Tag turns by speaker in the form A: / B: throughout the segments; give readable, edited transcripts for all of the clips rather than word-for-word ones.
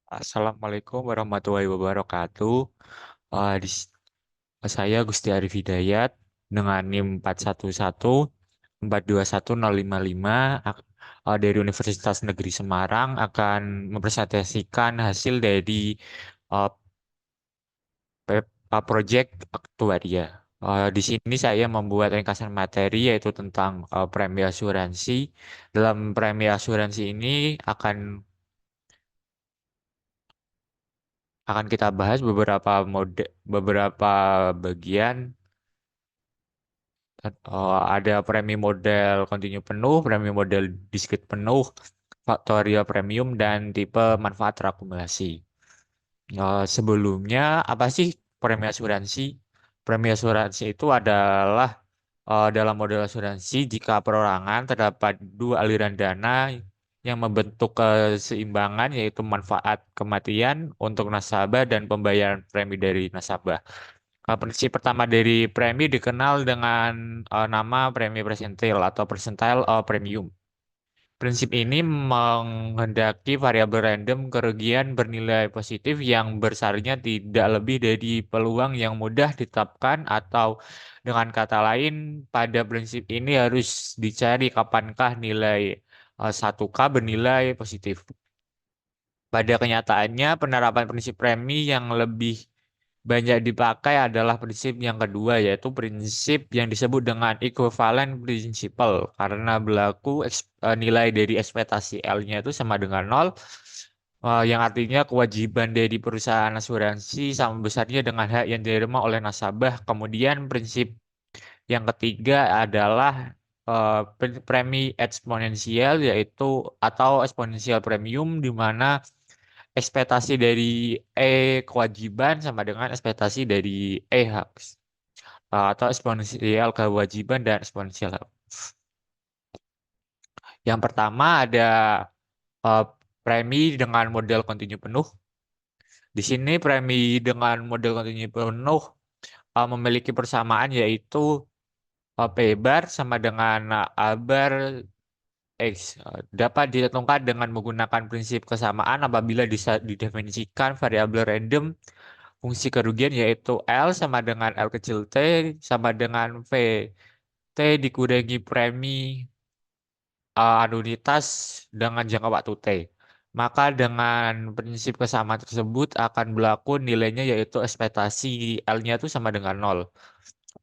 A: Assalamualaikum warahmatullahi wabarakatuh. Saya Gusti Arif Hidayat dengan NIM 411 421 055 dari Universitas Negeri Semarang akan mempresentasikan hasil dari uh, proyek aktuaria. Di sini saya membuat ringkasan materi yaitu tentang premi asuransi. Dalam premi asuransi ini akan akan kita bahas beberapa bagian. Ada premi model kontinu penuh, premi model diskrit penuh, faktorial premium, dan tipe manfaat terakumulasi. Sebelumnya, apa sih premi asuransi? Premi asuransi itu adalah dalam model asuransi jika perorangan terdapat dua aliran dana yang membentuk keseimbangan yaitu manfaat kematian untuk nasabah dan pembayaran premi dari nasabah. Prinsip pertama dari premi dikenal dengan nama premi persentil atau percentile premium. Prinsip ini menghendaki variabel random kerugian bernilai positif yang besarnya tidak lebih dari peluang yang mudah ditetapkan atau dengan kata lain, pada prinsip ini harus dicari kapankah nilai 1K bernilai positif. Pada kenyataannya, penerapan prinsip premi yang lebih banyak dipakai adalah prinsip yang kedua, yaitu prinsip yang disebut dengan equivalent principle, karena berlaku nilai dari ekspektasi L-nya itu sama dengan nol, yang artinya kewajiban dari perusahaan asuransi sama besarnya dengan hak yang diterima oleh nasabah. Kemudian prinsip yang ketiga adalah premi eksponensial, yaitu atau eksponensial premium, di mana ekspektasi dari E kewajiban sama dengan ekspektasi dari E hak, atau eksponensial kewajiban dan eksponensial hak. Yang pertama ada eh, premi dengan model kontinu penuh. Di sini premi dengan model kontinu penuh memiliki persamaan yaitu P bar sama dengan A bar X. Dapat ditentukan dengan menggunakan prinsip kesamaan apabila didefinisikan variabel random fungsi kerugian yaitu L sama dengan L kecil T sama dengan V. T dikurangi premi anuitas dengan jangka waktu T. Maka dengan prinsip kesamaan tersebut akan berlaku nilainya yaitu ekspektasi L-nya itu sama dengan nol.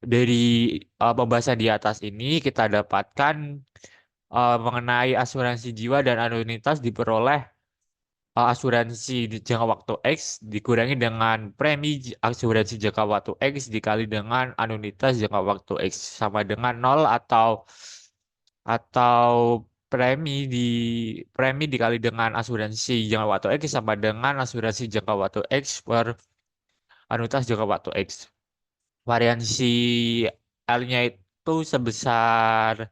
A: Dari pembahasan di atas ini kita dapatkan mengenai asuransi jiwa dan anuitas diperoleh asuransi di jangka waktu X dikurangi dengan premi asuransi jangka waktu X dikali dengan anuitas jangka waktu X sama dengan nol, atau premi di premi dikali dengan asuransi jangka waktu X sama dengan asuransi jangka waktu X per anuitas jangka waktu X. Variansi L-nya itu sebesar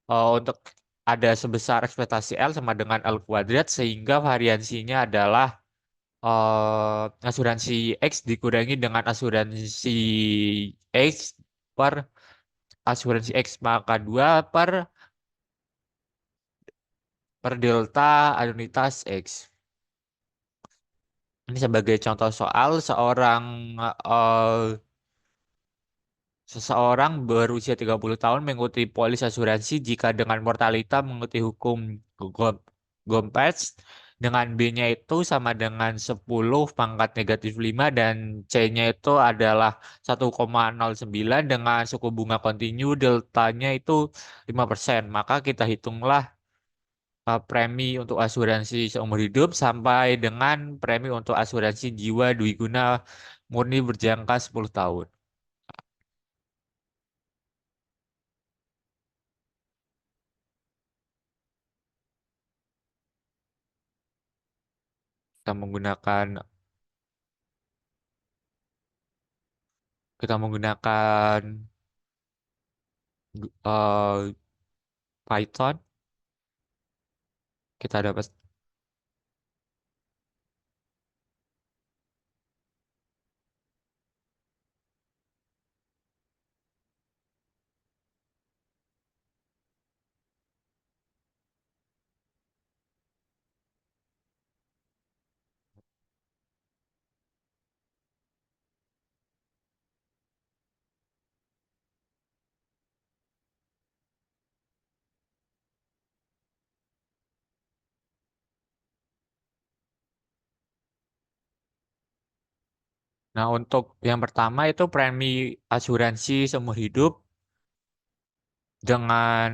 A: untuk ada sebesar ekspektasi L sama dengan L kuadrat, sehingga variansinya adalah asuransi X dikurangi dengan asuransi X per asuransi X, maka 2 per delta anuitas X. Ini sebagai contoh soal eh, seseorang berusia 30 tahun mengikuti polis asuransi jika dengan mortalita mengikuti hukum Gom- Gompers dengan B-nya itu sama dengan 10 pangkat negatif 5 dan C-nya itu adalah 1,09 dengan suku bunga kontinu deltanya itu 5%. Maka kita hitunglah premi untuk asuransi seumur hidup sampai dengan premi untuk asuransi jiwa dwiguna murni berjangka 10 tahun. Kita menggunakan kita menggunakan eh, Python. Kita dapat Nah, untuk yang pertama itu premi asuransi seumur hidup dengan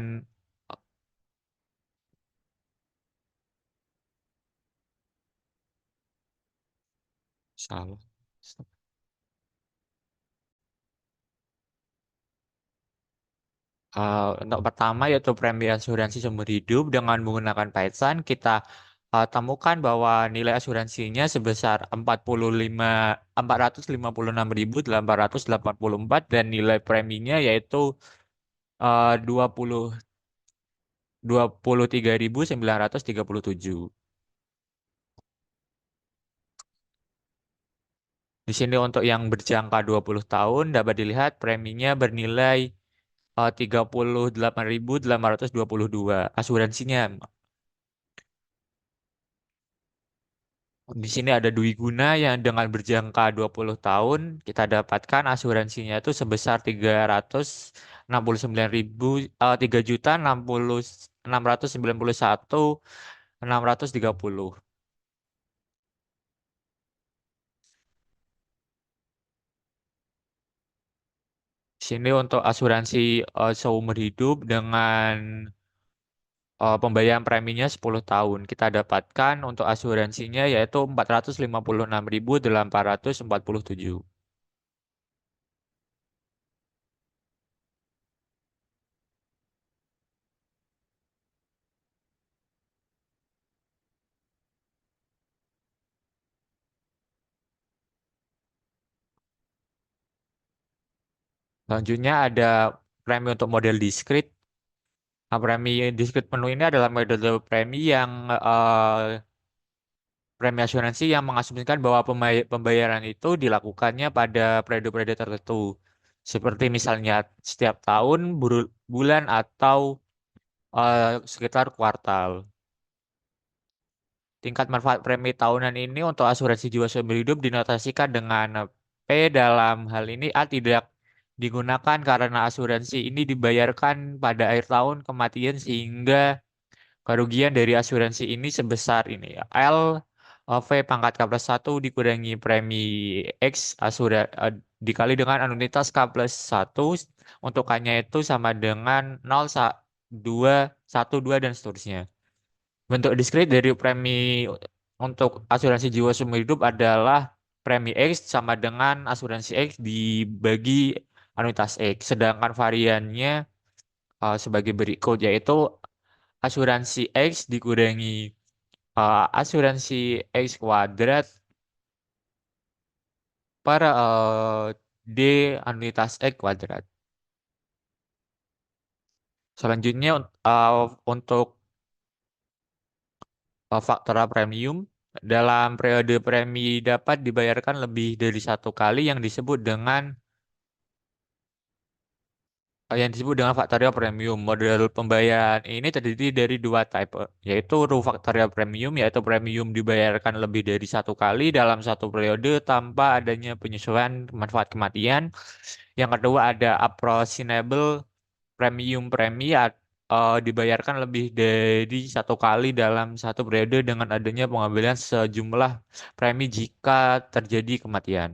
A: salah. Untuk pertama yaitu premi asuransi seumur hidup dengan menggunakan Python kita temukan bahwa nilai asuransinya sebesar 456.884 dan nilai preminya yaitu 23.937. Di sini untuk yang berjangka 20 tahun dapat dilihat preminya bernilai 38.822 asuransinya. Di sini ada Dwi Guna yang dengan berjangka 20 tahun kita dapatkan asuransinya itu sebesar 369.000 3.691.630. Di sini untuk asuransi seumur hidup dengan pembayaran preminya 10 tahun. Kita dapatkan untuk asuransinya yaitu 456.847. Selanjutnya ada premi untuk model diskrit. Nah, premi diskrit penuh ini adalah metode premi yang premi asuransi yang mengasumsikan bahwa pembayaran itu dilakukannya pada periode-periode tertentu. Seperti misalnya setiap tahun, bulan, atau sekitar kuartal. Tingkat manfaat premi tahunan ini untuk asuransi jiwa seumur hidup dinotasikan dengan P dalam hal ini A tidak digunakan karena asuransi ini dibayarkan pada akhir tahun kematian sehingga kerugian dari asuransi ini sebesar ini ya. L V pangkat K plus 1 dikurangi premi X dikali dengan anuitas K plus 1 untuk K-nya itu sama dengan 0, 2, 1, 2, dan seterusnya. Bentuk diskrit dari premi untuk asuransi jiwa seumur hidup adalah premi X sama dengan asuransi X dibagi anuitas X. Sedangkan variannya sebagai berikut yaitu asuransi X dikurangi asuransi X kuadrat per D anuitas X kuadrat. Selanjutnya untuk faktor premium dalam periode premi dapat dibayarkan lebih dari satu kali yang disebut dengan faktorial premium. Model pembayaran ini terdiri dari dua type, yaitu true faktorial premium, yaitu premium dibayarkan lebih dari satu kali dalam satu periode tanpa adanya penyesuaian manfaat kematian. Yang kedua ada approximable premium dibayarkan lebih dari satu kali dalam satu periode dengan adanya pengambilan sejumlah premi jika terjadi kematian.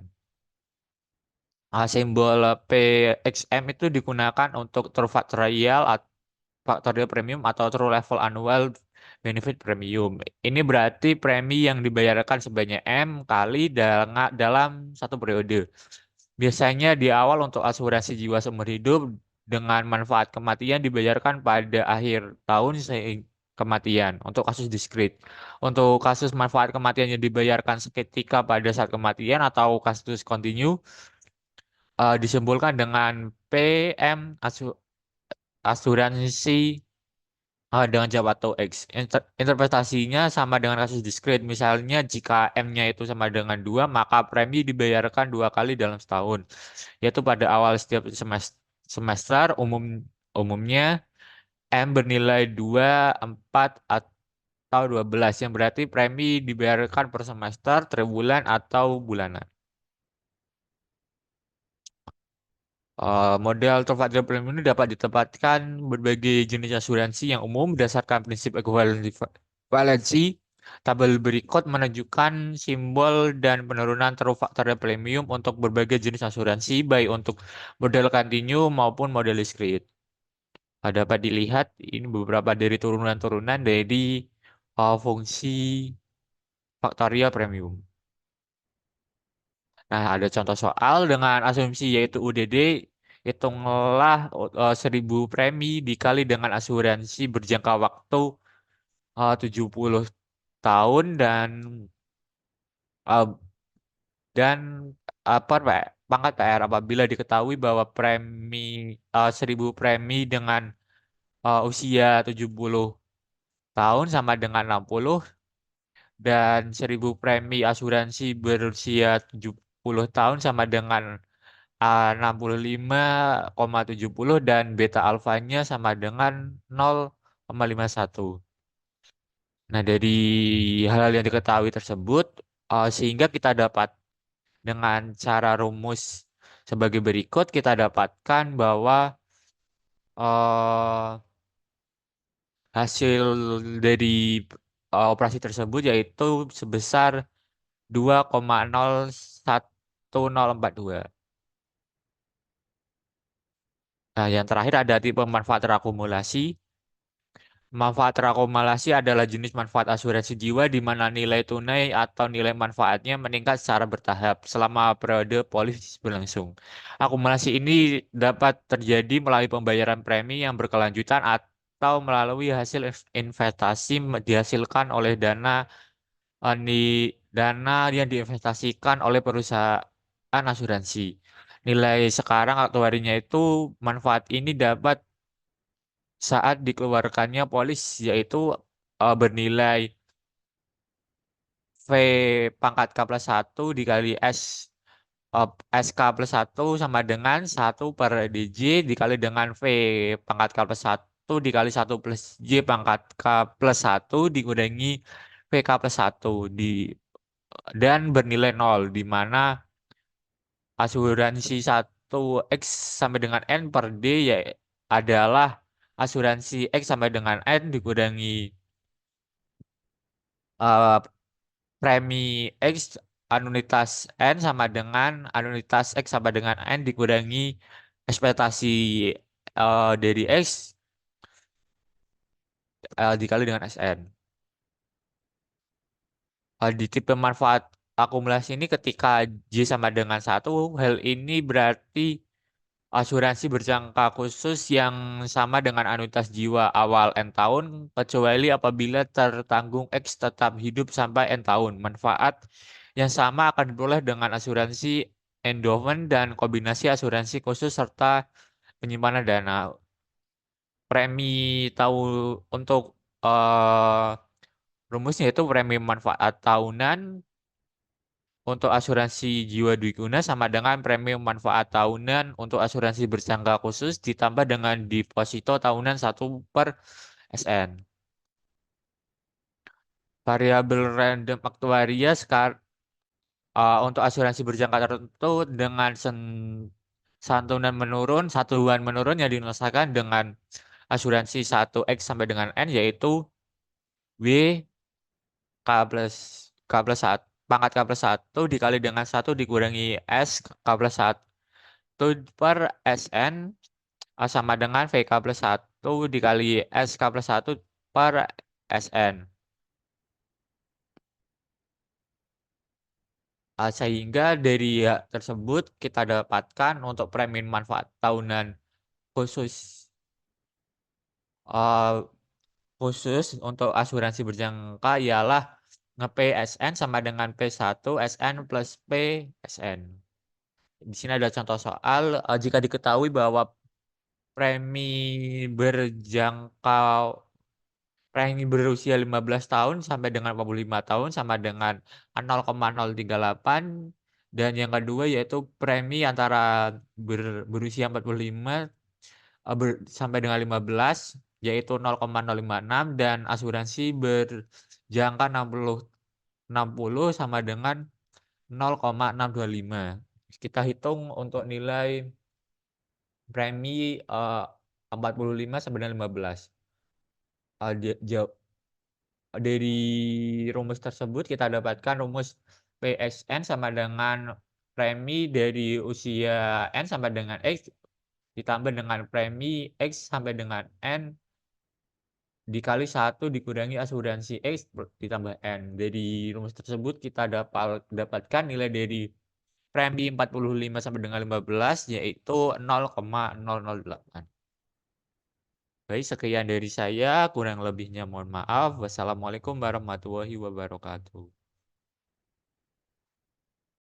A: Simbol PXM itu digunakan untuk true factorial premium atau true level annual benefit premium. Ini berarti premi yang dibayarkan sebanyak M kali dalam satu periode. Biasanya di awal untuk asuransi jiwa seumur hidup dengan manfaat kematian dibayarkan pada akhir tahun kematian untuk kasus diskrit. Untuk kasus manfaat kematian yang dibayarkan seketika pada saat kematian atau kasus kontinu disimpulkan dengan PM asuransi dengan jawab atau X. Interpretasinya sama dengan kasus diskrit. Misalnya jika M-nya itu sama dengan 2, maka premi dibayarkan dua kali dalam setahun, yaitu pada awal setiap semester umumnya M bernilai 2, 4, atau 12, yang berarti premi dibayarkan per semester, tribulan, atau bulanan. Model terpadu premium ini dapat ditempatkan berbagai jenis asuransi yang umum berdasarkan prinsip ekuivalensi. Tabel berikut menunjukkan simbol dan penurunan faktor premium untuk berbagai jenis asuransi, baik untuk model kontinu maupun model discrete. Dapat dilihat ini beberapa dari turunan-turunan dari fungsi faktorial premium. Nah, ada contoh soal dengan asumsi yaitu UDD, hitunglah 1000 premi dikali dengan asuransi berjangka waktu 70 tahun eh, dan apa Pak? Pangkat PR apabila diketahui bahwa 1000 premi dengan usia 70 tahun sama dengan 60 dan 1000 premi asuransi berusia 70 tahun sama dengan 65,70 dan beta alfanya sama dengan 0,51. Nah, dari hal-hal yang diketahui tersebut, sehingga kita dapat dengan cara rumus sebagai berikut, kita dapatkan bahwa eh, hasil dari operasi tersebut yaitu sebesar 2,01042. Nah, yang terakhir ada tipe manfaat terakumulasi. Manfaat terakumulasi adalah jenis manfaat asuransi jiwa di mana nilai tunai atau nilai manfaatnya meningkat secara bertahap selama periode polis berlangsung. Akumulasi ini dapat terjadi melalui pembayaran premi yang berkelanjutan atau melalui hasil investasi dihasilkan oleh dana yang diinvestasikan oleh perusahaan asuransi. Nilai sekarang atau harinya itu manfaat ini dapat saat dikeluarkannya polis yaitu bernilai V pangkat K plus 1 dikali eh, SK plus 1 sama dengan 1/DJ dikali dengan V pangkat K plus 1 dikali 1 plus J pangkat K plus 1 dikurangi VK plus 1 dan bernilai 0 di mana asuransi 1X sampai dengan N per D ya adalah asuransi X sampai dengan N dikurangi eh, premi X anuitas N sama dengan anuitas X sama dengan N dikurangi ekspektasi dari X dikali dengan SN. Di tipe manfaat akumulasi ini ketika J sama dengan 1, hal ini berarti asuransi berjangka khusus yang sama dengan anuitas jiwa awal N tahun, kecuali apabila tertanggung X tetap hidup sampai N tahun. Manfaat yang sama akan diperoleh dengan asuransi endowment dan kombinasi asuransi khusus serta penyimpanan dana. Premi tahu untuk eh, rumusnya itu premi manfaat tahunan untuk asuransi jiwa dwi guna sama dengan premium manfaat tahunan untuk asuransi berjangka khusus ditambah dengan deposito tahunan 1/SN. Variabel random aktuaria untuk asuransi berjangka tertentu dengan satuan menurun yang dinulasakan dengan asuransi 1X sampai dengan N yaitu W K plus K plus 1 pangkat K plus 1 dikali dengan 1 dikurangi S K plus 1/SN sama dengan VK plus 1 dikali SK plus 1/SN. Sehingga dari tersebut kita dapatkan untuk premi manfaat tahunan khusus uh, khusus untuk asuransi berjangka ialah nge-PSN sama dengan P1 SN plus PSN. Di sini ada contoh soal jika diketahui bahwa premi berjangka premi berusia 15 tahun sampai dengan 45 tahun sama dengan 0,038 dan yang kedua yaitu premi antara berusia 45 sampai dengan 15 yaitu 0,056 dan asuransi berjangka 60 sama dengan 0,625. Kita hitung untuk nilai premi 45 sampai dengan 15. Dari rumus tersebut kita dapatkan rumus PSN sama dengan premi dari usia N sampai dengan X ditambah dengan premi X sampai dengan N dikali 1 dikurangi asuransi X ditambah N. Dari rumus tersebut kita dapatkan nilai dari premi 45 sampai dengan 15 yaitu 0,008. Baik, sekian dari saya, kurang lebihnya mohon maaf. Wassalamualaikum warahmatullahi wabarakatuh.